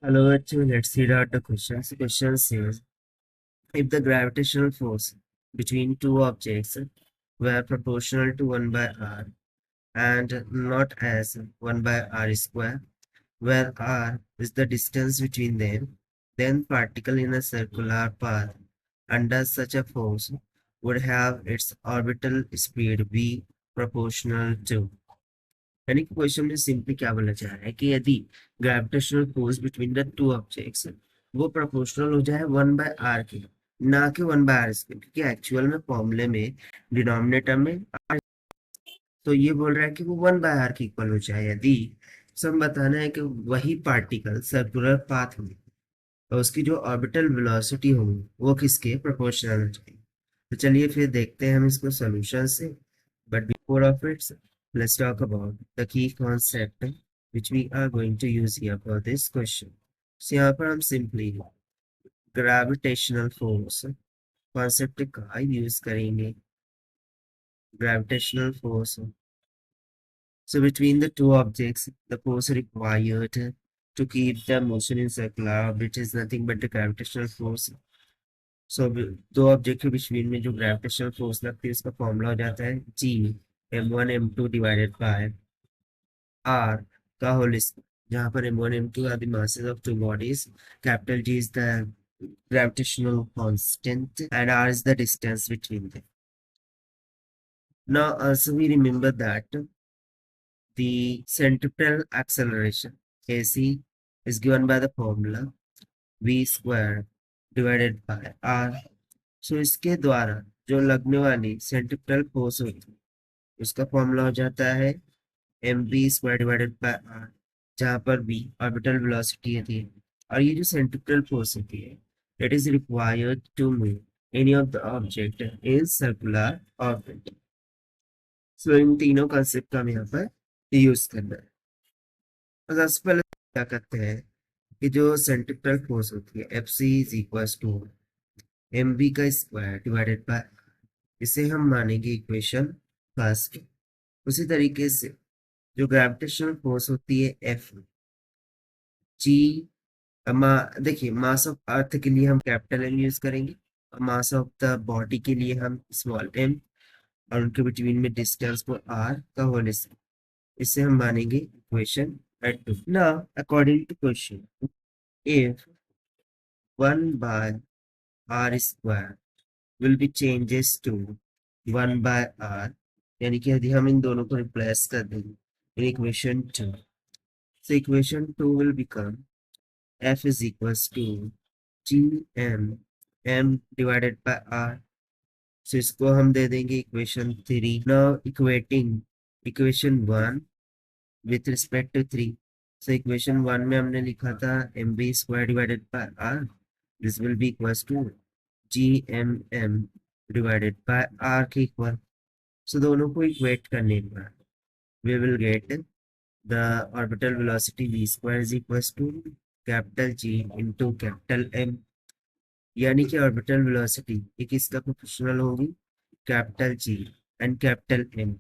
Hello, actually, let's read out the questions. The question says, if the gravitational force between two objects were proportional to 1 by r and not as 1 by r square, where r is the distance between them, then particle in a circular path under such a force would have its orbital speed v proportional to। यानी कि question में simply क्या बोला जा रहा है कि यदि gravitational force between the two objects वो प्रोपोर्शनल हो जाए 1/r के, ना कि 1/r स्क्वायर, क्योंकि एक्चुअल में फॉर्मूले में डिनोमिनेटर में r, तो ये बोल रहा है कि वो 1/r के इक्वल हो जाए यदि सब बताना है कि वही पार्टिकल सर्कुलर पाथ में और उसकी जो ऑर्बिटल वेलोसिटी होगी वो किसके प्रोपोर्शनल हो जाएगी। तो चलिए फिर देखते हैं हम इसको सॉल्यूशन से। But before of its, let's talk about the key concept which we are going to use here for this question. So यहाँ पर हम simply gravitational force concept का use करेंगे। Gravitational force, so between the two objects the force required to keep the motion in circular orbit is nothing but the gravitational force. So दो object के बीच में जो gravitational force लगती है उसका formula हो जाता है G m1 m2 divided by r का होल स्क्वायर, जहाँ पर m1 m2 are the masses of two bodies, capital G is the gravitational constant and r is the distance between them. Now also we remember that the centripetal acceleration AC is given by the formula v square divided by r. So इसके द्वारा जो लगने वाली centripetal force होती है उसका formula हो जाता है mv square divided by r, जहाँ पर v ऑर्बिटल वेलोसिटी होती है और ये जो सेंट्रिपेटल फोर्स होती है it is required to move any of the object in circular orbit. So in तीनों कंसेप्ट का हम यहाँ पर यूज करना है। तो सबसे पहले क्या करते हैं कि जो सेंट्रिपेटल फोर्स होती है F C is equal to M V का स्क्वायर डिवाइडेड बाय, इसे हम मानेंगे इक्वेशन फर्स्ट। उसी तरीके से जो ग्रेविटेशनल फोर्स होती है एफ जी, देखिए मास ऑफ अर्थ के लिए हम कैपिटल एम यूज करेंगे और मास ऑफ द बॉडी के लिए हम स्मॉल एम, और उनके बिटवीन में डिस्टेंस को आर का होल स्क्वायर, इसे हम मानेंगे equation eight two. Now according to question, if 1/r square will be changes to 1/r, यानी कि यदि हम इन दोनों को रिप्लेस कर देंगे in equation two, so equation 2 will become f is equals to gm m divided by r. So इसको हम दे देंगे equation 3। Now equating equation 1 with respect to 3, so equation 1 में हमने लिखा था mv square divided by r, this will be equals to gmm divided by r के equal. So दोनों को इक्वेट करने के बाद we will get the orbital velocity v square is equals to capital G into capital M, यानी कि orbital velocity एक इसका प्रोपोर्शनल होगी capital G and capital M,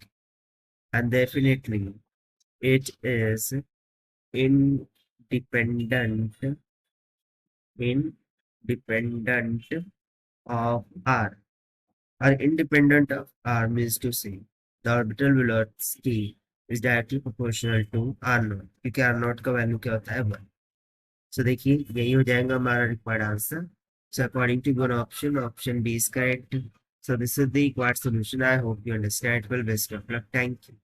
and definitely it is independent independent of R, or independent of R means to say the orbital velocity is directly proportional to R naught, क्योंकि R naught का value क्या होता है 1। सो देखिए यही हो जाएगा हमारा required answer. So according to one option, option B is correct. So this is the required solution. I hope you understand. Well, best of luck, thank you.